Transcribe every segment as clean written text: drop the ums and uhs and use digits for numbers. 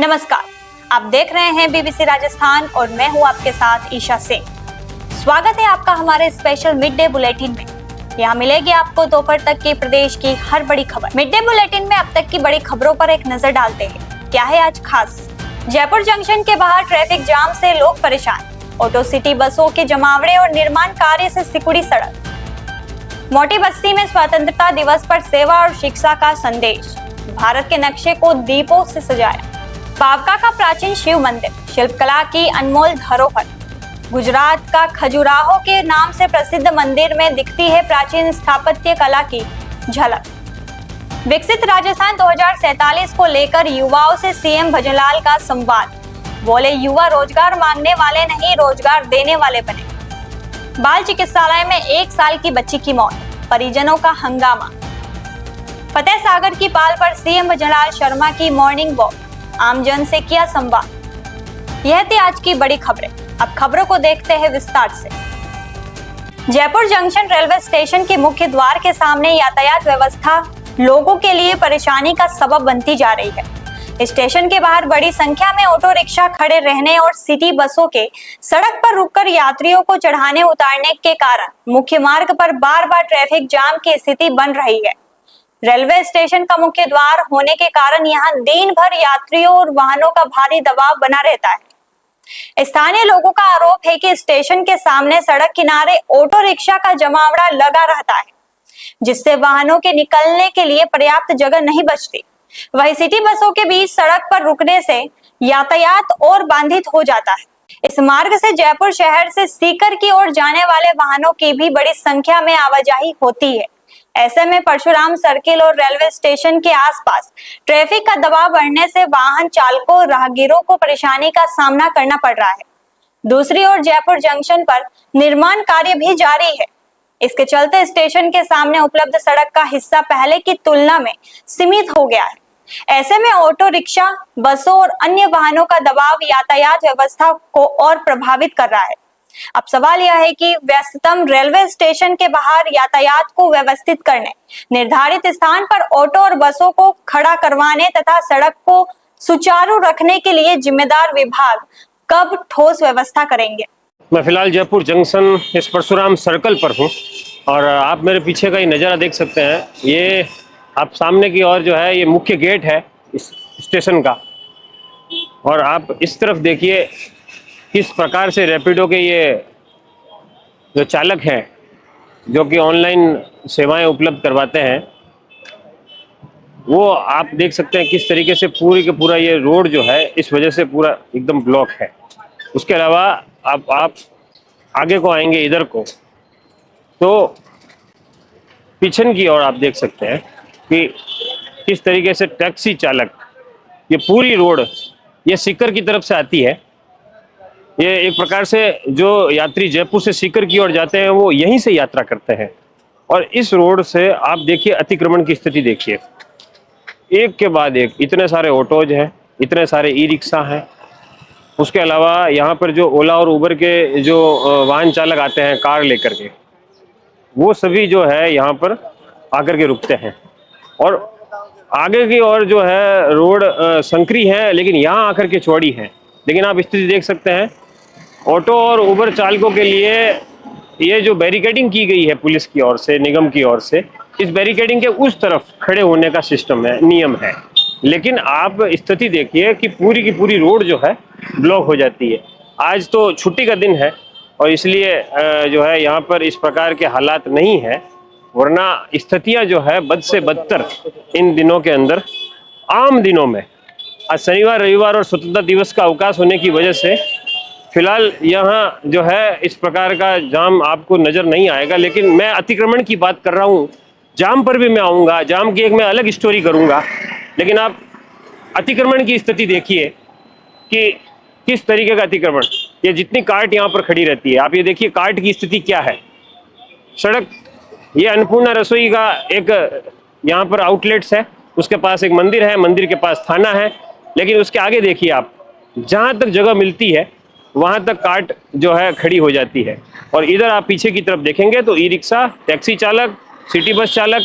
नमस्कार, आप देख रहे हैं बीबीसी राजस्थान और मैं हूं आपके साथ ईशा सिंह। स्वागत है आपका हमारे स्पेशल मिड डे बुलेटिन में। यहाँ मिलेगी आपको दोपहर तक की प्रदेश की हर बड़ी खबर। मिड डे बुलेटिन में अब तक की बड़ी खबरों पर एक नजर डालते हैं। क्या है आज खास? जयपुर जंक्शन के बाहर ट्रैफिक जाम से लोग परेशान। ऑटो सिटी बसों के जमावड़े और निर्माण कार्य से सिकुड़ी सड़क। मोटी बस्ती में स्वतंत्रता दिवस पर सेवा और शिक्षा का संदेश। भारत के नक्शे को दीपों से सजाया। पावका का प्राचीन शिव मंदिर, शिल्पकला की अनमोल धरोहर। गुजरात का खजुराहो के नाम से प्रसिद्ध मंदिर में दिखती है प्राचीन स्थापत्य कला की झलक। विकसित राजस्थान 2047 को लेकर युवाओं से सीएम भजनलाल का संवाद। बोले, युवा रोजगार मांगने वाले नहीं, रोजगार देने वाले बने। बाल चिकित्सालय में 1 साल की बच्ची की मौत, परिजनों का हंगामा। फतेह सागर की पाल पर सीएम भजनलाल शर्मा की मॉर्निंग वॉक, आमजन से किया संवाद। यह थी आज की बड़ी खबरें। अब खबरों को देखते हैं विस्तार से। जयपुर जंक्शन रेलवे स्टेशन के मुख्य द्वार के सामने यातायात व्यवस्था लोगों के लिए परेशानी का सबब बनती जा रही है। स्टेशन के बाहर बड़ी संख्या में ऑटो रिक्शा खड़े रहने और सिटी बसों के सड़क पर रुककर यात्रियों को चढ़ाने उतारने के कारण मुख्य मार्ग पर बार बार ट्रैफिक जाम की स्थिति बन रही है। रेलवे स्टेशन का मुख्य द्वार होने के कारण यहाँ दिन भर यात्रियों और वाहनों का भारी दबाव बना रहता है। स्थानीय लोगों का आरोप है कि स्टेशन के सामने सड़क किनारे ऑटो रिक्शा का जमावड़ा लगा रहता है, जिससे वाहनों के निकलने के लिए पर्याप्त जगह नहीं बचती। वहीं सिटी बसों के बीच सड़क पर रुकने से यातायात और बाधित हो जाता है। इस मार्ग से जयपुर शहर से सीकर की ओर जाने वाले वाहनों की भी बड़ी संख्या में आवाजाही होती है। ऐसे में परशुराम सर्किल और रेलवे स्टेशन के आसपास ट्रैफिक का दबाव बढ़ने से वाहन चालकों और राहगीरों को परेशानी का सामना करना पड़ रहा है। दूसरी ओर जयपुर जंक्शन पर निर्माण कार्य भी जारी है। इसके चलते स्टेशन के सामने उपलब्ध सड़क का हिस्सा पहले की तुलना में सीमित हो गया है। ऐसे में ऑटो रिक्शा, बसों और अन्य वाहनों का दबाव यातायात व्यवस्था को और प्रभावित कर रहा है। अब सवाल यह है कि व्यस्ततम रेलवे स्टेशन के बाहर यातायात को व्यवस्थित करने, निर्धारित स्थान पर ऑटो और बसों को खड़ा करवाने तथा सड़क को सुचारू रखने के लिए जिम्मेदार विभाग कब ठोस व्यवस्था करेंगे। मैं फिलहाल जयपुर जंक्शन इस परशुराम सर्कल पर हूँ और आप मेरे पीछे का ये नज़ारा देख सकते हैं। ये आप सामने की ओर जो है ये मुख्य गेट है इस स्टेशन का, और आप इस तरफ देखिए किस प्रकार से रैपिडो के ये जो चालक हैं, जो कि ऑनलाइन सेवाएं उपलब्ध करवाते हैं, वो आप देख सकते हैं किस तरीके से पूरी के पूरा ये रोड जो है इस वजह से पूरा एकदम ब्लॉक है। उसके अलावा आप आगे को आएंगे इधर को, तो पीछे की ओर आप देख सकते हैं कि किस तरीके से टैक्सी चालक ये पूरी रोड ये सीकर की तरफ से आती है। ये एक प्रकार से जो यात्री जयपुर से सीकर की ओर जाते हैं वो यहीं से यात्रा करते हैं। और इस रोड से आप देखिए अतिक्रमण की स्थिति देखिए, एक के बाद एक इतने सारे ऑटोज हैं, इतने सारे ई रिक्शा हैं। उसके अलावा यहाँ पर जो ओला और उबर के जो वाहन चालक आते हैं कार लेकर के, वो सभी जो है यहाँ पर आकर के रुकते हैं। और आगे की ओर जो है रोड संकरी है, लेकिन यहाँ आकर के चौड़ी है। लेकिन आप स्थिति देख सकते हैं, ऑटो और उबर चालकों के लिए ये जो बैरिकेडिंग की गई है पुलिस की ओर से, निगम की ओर से, इस बैरिकेडिंग के उस तरफ खड़े होने का सिस्टम है, नियम है। लेकिन आप स्थिति देखिए कि पूरी की पूरी रोड जो है ब्लॉक हो जाती है। आज तो छुट्टी का दिन है और इसलिए जो है यहाँ पर इस प्रकार के हालात नहीं है, वरना स्थितियाँ जो है बद से बदतर इन दिनों के अंदर, आम दिनों में। आज शनिवार, रविवार और स्वतंत्रता दिवस का अवकाश होने की वजह से फिलहाल यहाँ जो है इस प्रकार का जाम आपको नजर नहीं आएगा। लेकिन मैं अतिक्रमण की बात कर रहा हूँ, जाम पर भी मैं आऊँगा, जाम की एक मैं अलग स्टोरी करूँगा। लेकिन आप अतिक्रमण की स्थिति देखिए कि किस तरीके का अतिक्रमण, ये जितनी कार्ट यहाँ पर खड़ी रहती है, आप ये देखिए कार्ट की स्थिति क्या है। सड़क, ये अन्नपूर्णा रसोई का एक यहाँ पर आउटलेट्स है, उसके पास एक मंदिर है, मंदिर के पास थाना है। लेकिन उसके आगे देखिए आप, जहाँ तक जगह मिलती है वहाँ तक कार्ट जो है खड़ी हो जाती है। और इधर आप पीछे की तरफ देखेंगे तो ई रिक्शा, टैक्सी चालक, सिटी बस चालक,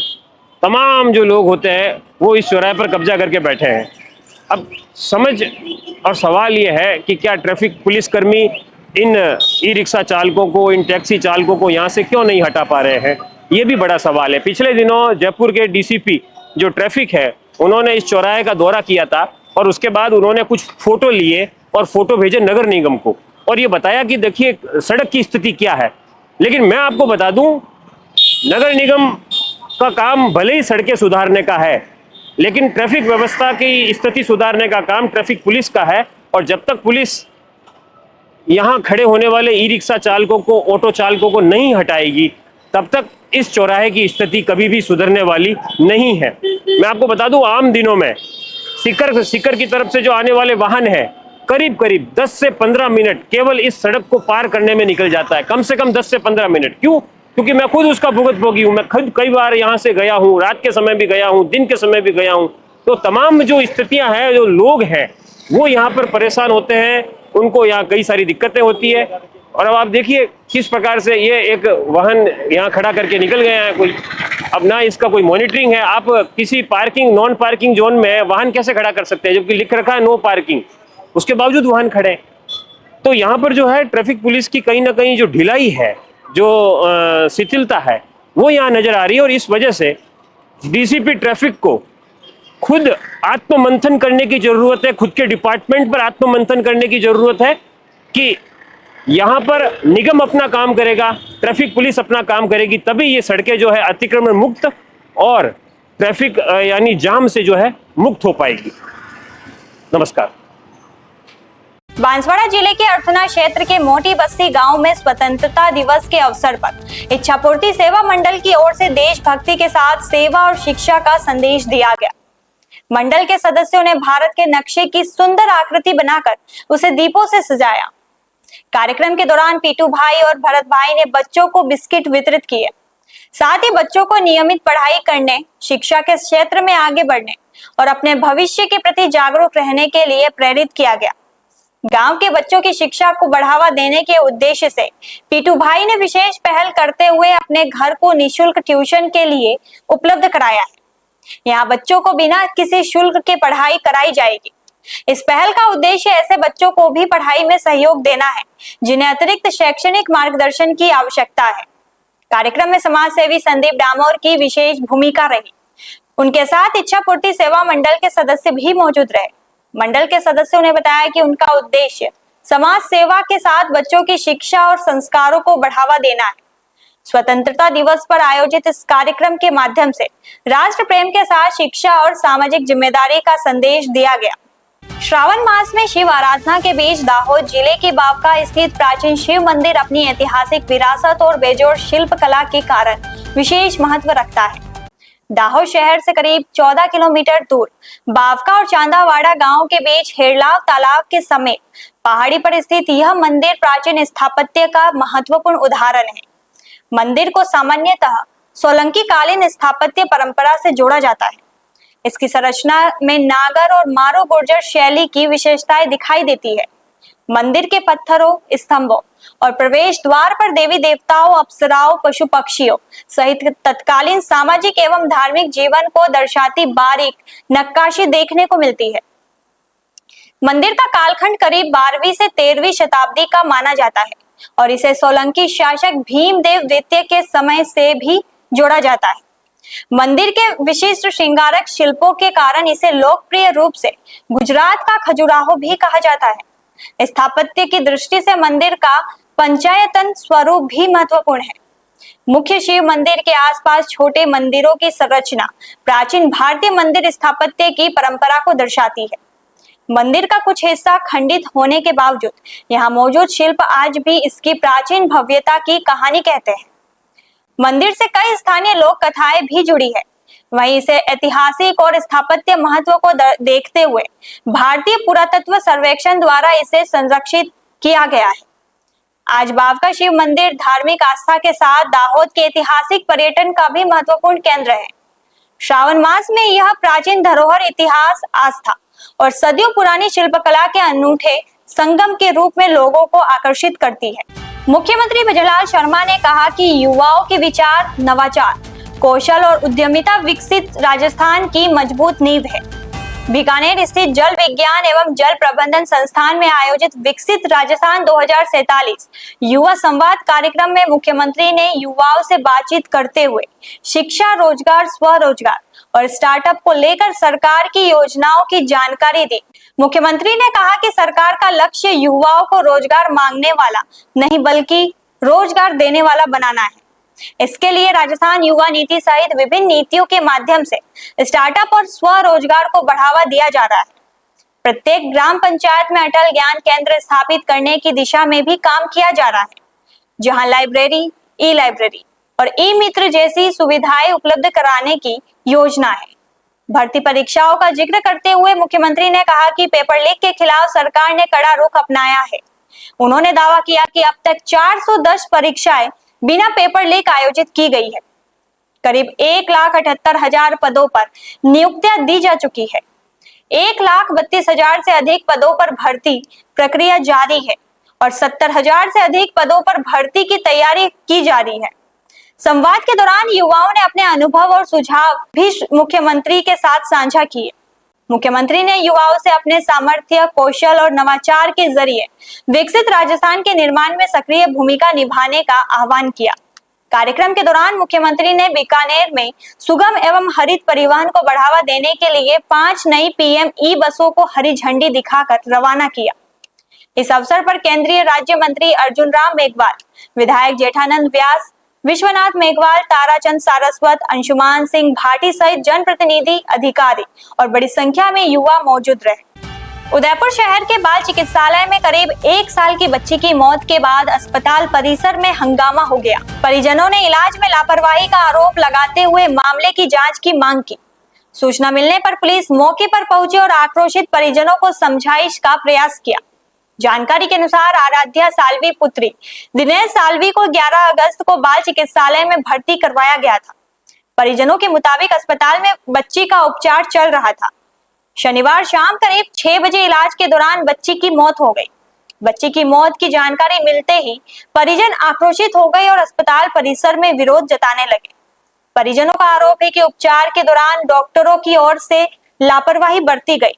तमाम जो लोग होते हैं वो इस चौराहे पर कब्जा करके बैठे हैं। अब समझ और सवाल ये है कि क्या ट्रैफिक पुलिसकर्मी इन ई रिक्शा चालकों को, इन टैक्सी चालकों को यहाँ से क्यों नहीं हटा पा रहे हैं, ये भी बड़ा सवाल है। पिछले दिनों जयपुर के डीसीपी जो ट्रैफिक है, उन्होंने इस चौराहे का दौरा किया था और उसके बाद उन्होंने कुछ फोटो लिए और फोटो भेजे नगर निगम को और ये बताया कि देखिए सड़क की स्थिति क्या है। लेकिन मैं आपको बता दूं, नगर निगम का काम भले ही सड़कें सुधारने का है, लेकिन ट्रैफिक व्यवस्था की स्थिति सुधारने का काम ट्रैफिक पुलिस का है। और जब तक पुलिस यहाँ खड़े होने वाले ई रिक्शा चालकों को, ऑटो चालकों को नहीं हटाएगी, तब तक इस चौराहे की स्थिति कभी भी सुधरने वाली नहीं है। मैं आपको बता दूं, आम दिनों में सीकर की तरफ से जो आने वाले वाहन है, करीब करीब 10 से 15 मिनट केवल इस सड़क को पार करने में निकल जाता है, कम से कम 10 से 15 मिनट। क्यों? क्योंकि मैं खुद उसका भुगतभोगी हूँ। मैं खुद कई बार यहाँ से गया हूँ, रात के समय भी गया हूँ, दिन के समय भी गया हूँ। तो तमाम जो स्थितियां हैं, जो लोग हैं, वो यहाँ पर परेशान होते हैं, उनको यहाँ कई सारी दिक्कतें होती है। और अब आप देखिए किस प्रकार से ये एक वाहन यहाँ खड़ा करके निकल गए हैं कोई। अब ना इसका कोई मॉनिटरिंग है। आप किसी पार्किंग, नॉन पार्किंग जोन में वाहन कैसे खड़ा कर सकते हैं, जबकि लिख रखा है नो पार्किंग, उसके बावजूद वाहन खड़े हैं। तो यहाँ पर जो है ट्रैफिक पुलिस की कहीं ना कहीं जो ढिलाई है, जो शिथिलता है, वो यहाँ नजर आ रही है। और इस वजह से डीसीपी ट्रैफिक को खुद आत्ममंथन करने की जरूरत है, खुद के डिपार्टमेंट पर आत्ममंथन करने की जरूरत है कि यहाँ पर निगम अपना काम करेगा, ट्रैफिक पुलिस अपना काम करेगी, तभी ये सड़कें जो है अतिक्रमण मुक्त और ट्रैफिक यानी जाम से जो है मुक्त हो पाएगी। नमस्कार। बांसवाड़ा जिले के अर्थना क्षेत्र के मोटी बस्ती गांव में स्वतंत्रता दिवस के अवसर पर इच्छापूर्ति सेवा मंडल की ओर से देशभक्ति के साथ सेवा और शिक्षा का संदेश दिया गया। मंडल के सदस्यों ने भारत के नक्शे की सुंदर आकृति बनाकर उसे दीपों से सजाया। कार्यक्रम के दौरान पीटू भाई और भरत भाई ने बच्चों को बिस्किट वितरित किए। साथ ही बच्चों को नियमित पढ़ाई करने, शिक्षा के क्षेत्र में आगे बढ़ने और अपने भविष्य के प्रति जागरूक रहने के लिए प्रेरित किया गया। गांव के बच्चों की शिक्षा को बढ़ावा देने के उद्देश्य से पीटू भाई ने विशेष पहल करते हुए अपने घर को निशुल्क ट्यूशन के लिए उपलब्ध कराया है। यहाँ बच्चों को बिना किसी शुल्क के पढ़ाई कराई जाएगी। इस पहल का उद्देश्य ऐसे बच्चों को भी पढ़ाई में सहयोग देना है जिन्हें अतिरिक्त शैक्षणिक मार्गदर्शन की आवश्यकता है। कार्यक्रम में समाज सेवी संदीप डामोर की विशेष भूमिका रही। उनके साथ इच्छापूर्ति सेवा मंडल के सदस्य भी मौजूद रहे। मंडल के सदस्यों ने बताया कि उनका उद्देश्य समाज सेवा के साथ बच्चों की शिक्षा और संस्कारों को बढ़ावा देना है। स्वतंत्रता दिवस पर आयोजित इस कार्यक्रम के माध्यम से राष्ट्र प्रेम के साथ शिक्षा और सामाजिक जिम्मेदारी का संदेश दिया गया। श्रावण मास में शिव आराधना के बीच दाहोद जिले के बावका स्थित प्राचीन शिव मंदिर अपनी ऐतिहासिक विरासत और बेजोड़ शिल्प कला के कारण विशेष महत्व रखता है। दाहोद शहर से करीब 14 किलोमीटर दूर बावका और चांदावाड़ा गांव के बीच हेरलाव तालाब के समेत पहाड़ी पर स्थित यह मंदिर प्राचीन स्थापत्य का महत्वपूर्ण उदाहरण है। मंदिर को सामान्यतः सोलंकी कालीन स्थापत्य परंपरा से जोड़ा जाता है। इसकी संरचना में नागर और मारो गुर्जर शैली की विशेषताएं दिखाई देती है। मंदिर के पत्थरों, स्तंभों और प्रवेश द्वार पर देवी देवताओं, अप्सराओं, पशु पक्षियों सहित तत्कालीन सामाजिक एवं धार्मिक जीवन को दर्शाती बारीक नक्काशी देखने को मिलती है। मंदिर का कालखंड करीब 12वीं से 13वीं शताब्दी का माना जाता है और इसे सोलंकी शासक भीमदेव द्वितीय के समय से भी जोड़ा जाता है। मंदिर के विशिष्ट श्रृंगारक शिल्पों के कारण इसे लोकप्रिय रूप से गुजरात का खजुराहो भी कहा जाता है। स्थापत्य की दृष्टि से मंदिर का पंचायतन स्वरूप भी महत्वपूर्ण है। मुख्य शिव मंदिर के आसपास छोटे मंदिरों की संरचना प्राचीन भारतीय मंदिर स्थापत्य की परंपरा को दर्शाती है। मंदिर का कुछ हिस्सा खंडित होने के बावजूद यहाँ मौजूद शिल्प आज भी इसकी प्राचीन भव्यता की कहानी कहते हैं। मंदिर से कई स्थानीय लोक कथाएं भी जुड़ी है। वहीं इसे ऐतिहासिक और स्थापत्य महत्व को देखते हुए भारतीय पुरातत्व सर्वेक्षण द्वारा इसे संरक्षित किया गया है। आज बावका शिव मंदिर धार्मिक आस्था के साथ दाहोद के ऐतिहासिक पर्यटन का भी महत्वपूर्ण केंद्र है। श्रावण मास में यह प्राचीन धरोहर, इतिहास, आस्था और सदियों पुरानी शिल्पकला के अनूठे संगम के रूप में लोगों को आकर्षित करती है। मुख्यमंत्री ब्रजलाल शर्मा ने कहा कि युवाओं के विचार, नवाचार, कौशल और उद्यमिता विकसित राजस्थान की मजबूत नींव है। बीकानेर स्थित जल विज्ञान एवं जल प्रबंधन संस्थान में आयोजित विकसित राजस्थान 2047 युवा संवाद कार्यक्रम में मुख्यमंत्री ने युवाओं से बातचीत करते हुए शिक्षा, रोजगार, स्वरोजगार और स्टार्टअप को लेकर सरकार की योजनाओं की जानकारी दी। मुख्यमंत्री ने कहा कि सरकार का लक्ष्य युवाओं को रोजगार मांगने वाला नहीं बल्कि रोजगार देने वाला बनाना है। इसके लिए राजस्थान युवा नीति सहित विभिन्न नीतियों के माध्यम से स्टार्टअप और स्वरोजगार को बढ़ावा दिया जा रहा है। प्रत्येक ग्राम पंचायत में अटल ज्ञान केंद्र स्थापित करने की दिशा में भी काम किया जा रहा है, जहां लाइब्रेरी, ई लाइब्रेरी और ई मित्र जैसी सुविधाएं उपलब्ध कराने की योजना है। भर्ती परीक्षाओं का जिक्र करते हुए मुख्यमंत्री ने कहा कि पेपर लीक के खिलाफ सरकार ने कड़ा रुख अपनाया है। उन्होंने दावा किया कि अब तक 410 परीक्षाएं बिना पेपर लीक आयोजित की गई है। करीब 1,78,000 पदों पर नियुक्तियां दी जा चुकी है। 1,32,000 से अधिक पदों पर भर्ती प्रक्रिया जारी है और 70,000 से अधिक पदों पर भर्ती की तैयारी की जा रही है। संवाद के दौरान युवाओं ने अपने अनुभव और सुझाव भी मुख्यमंत्री के साथ साझा किए। मुख्यमंत्री ने युवाओं से अपने सामर्थ्य, कौशल और नवाचार के जरिए विकसित राजस्थान के निर्माण में सक्रिय भूमिका निभाने का आह्वान किया। कार्यक्रम के दौरान मुख्यमंत्री ने बीकानेर में सुगम एवं हरित परिवहन को बढ़ावा देने के लिए 5 नई पीएम ई बसों को हरी झंडी दिखाकर रवाना किया। इस अवसर पर केंद्रीय राज्य मंत्री अर्जुन राम मेघवाल, विधायक जेठानंद व्यास, विश्वनाथ मेघवाल, ताराचंद सारस्वत, अंशुमान सिंह भाटी सहित जनप्रतिनिधि, अधिकारी और बड़ी संख्या में युवा मौजूद रहे। उदयपुर शहर के बाल चिकित्सालय में करीब 1 साल की बच्ची की मौत के बाद अस्पताल परिसर में हंगामा हो गया। परिजनों ने इलाज में लापरवाही का आरोप लगाते हुए मामले की जांच की मांग की। सूचना मिलने पर पुलिस मौके पर पहुंची और आक्रोशित परिजनों को समझाइश का प्रयास किया। जानकारी के अनुसार आराध्या साल्वी पुत्री दिनेश साल्वी को 11 अगस्त को बाल चिकित्सालय में भर्ती करवाया गया था। परिजनों के मुताबिक अस्पताल में बच्ची का उपचार चल रहा था। शनिवार शाम करीब 6 बजे इलाज के दौरान बच्ची की मौत हो गई। बच्ची की मौत की जानकारी मिलते ही परिजन आक्रोशित हो गए और अस्पताल परिसर में विरोध जताने लगे। परिजनों का आरोप है कि उपचार के दौरान डॉक्टरों की ओर से लापरवाही बरती गई,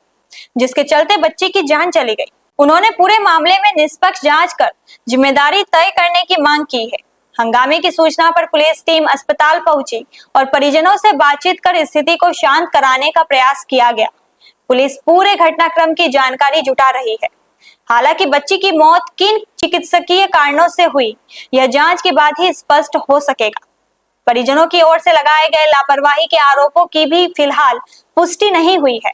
जिसके चलते बच्ची की जान चली गई। उन्होंने पूरे मामले में निष्पक्ष जांच कर जिम्मेदारी तय करने की मांग की है। हंगामे की सूचना पर पुलिस टीम अस्पताल पहुंची और परिजनों से बातचीत कर स्थिति को शांत कराने का प्रयास किया गया। पुलिस पूरे घटनाक्रम की जानकारी जुटा रही है। हालांकि बच्ची की मौत किन चिकित्सकीय कारणों से हुई, यह जांच के बाद ही स्पष्ट हो सकेगा। परिजनों की ओर से लगाए गए लापरवाही के आरोपों की भी फिलहाल पुष्टि नहीं हुई है।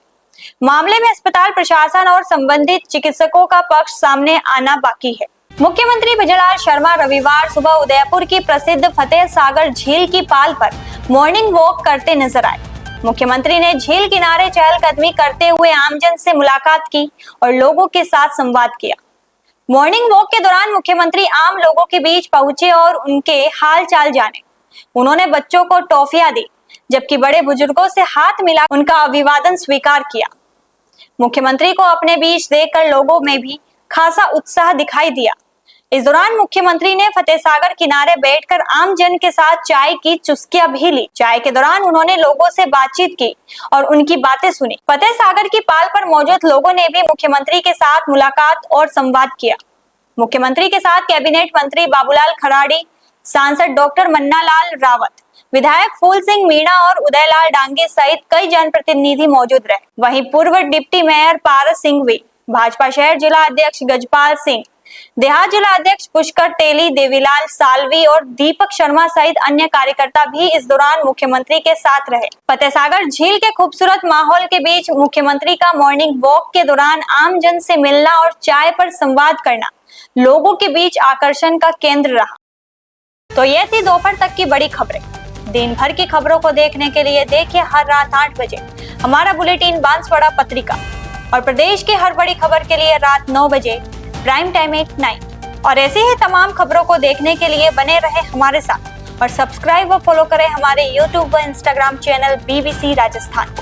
मामले में अस्पताल प्रशासन और संबंधित चिकित्सकों का पक्ष सामने आना बाकी है। मुख्यमंत्री भजनलाल शर्मा रविवार सुबह उदयपुर की प्रसिद्ध फतेह सागर झील की पाल पर मॉर्निंग वॉक करते नजर आए। मुख्यमंत्री ने झील किनारे चहलकदमी करते हुए आमजन से मुलाकात की और लोगों के साथ संवाद किया। मॉर्निंग वॉक के दौरान मुख्यमंत्री आम लोगों के बीच पहुंचे और उनके हाल चाल जाने। उन्होंने बच्चों को टॉफियां दी, जबकि बड़े बुजुर्गों से हाथ मिला उनका अभिवादन स्वीकार किया। मुख्यमंत्री को अपने बीच देखकर लोगों में भी खासा उत्साह दिखाई दिया। इस दौरान मुख्यमंत्री ने फतेह सागर किनारे बैठकर आम जन के साथ चाय की चुस्कियां भी ली। चाय के दौरान उन्होंने लोगों से बातचीत की और उनकी बातें सुनी। फतेह सागर की पाल पर मौजूद लोगों ने भी मुख्यमंत्री के साथ मुलाकात और संवाद किया। मुख्यमंत्री के साथ कैबिनेट मंत्री बाबूलाल खराड़ी, सांसद डॉक्टर मन्ना लाल रावत, विधायक फूल सिंह मीणा और उदयलाल डांगे सहित कई जनप्रतिनिधि मौजूद रहे। वहीं पूर्व डिप्टी मेयर पारस सिंघवी, भाजपा शहर जिला अध्यक्ष गजपाल सिंह, देहात जिला अध्यक्ष पुष्कर टेली, देवीलाल साल्वी और दीपक शर्मा सहित अन्य कार्यकर्ता भी इस दौरान मुख्यमंत्री के साथ रहे। फतेह सागर झील के खूबसूरत माहौल के बीच मुख्यमंत्री का मॉर्निंग वॉक के दौरान आम जन से मिलना और चाय पर संवाद करना लोगों के बीच आकर्षण का केंद्र रहा। तो ये थी दोपहर तक की बड़ी खबरें। दिन भर की खबरों को देखने के लिए देखिए हर रात 8 बजे हमारा बुलेटिन बांसवाड़ा पत्रिका, और प्रदेश की हर बड़ी खबर के लिए रात 9 बजे प्राइम टाइम 8/9। और ऐसी ही तमाम खबरों को देखने के लिए बने रहे हमारे साथ और सब्सक्राइब व फॉलो करें हमारे YouTube व Instagram चैनल BBC राजस्थान।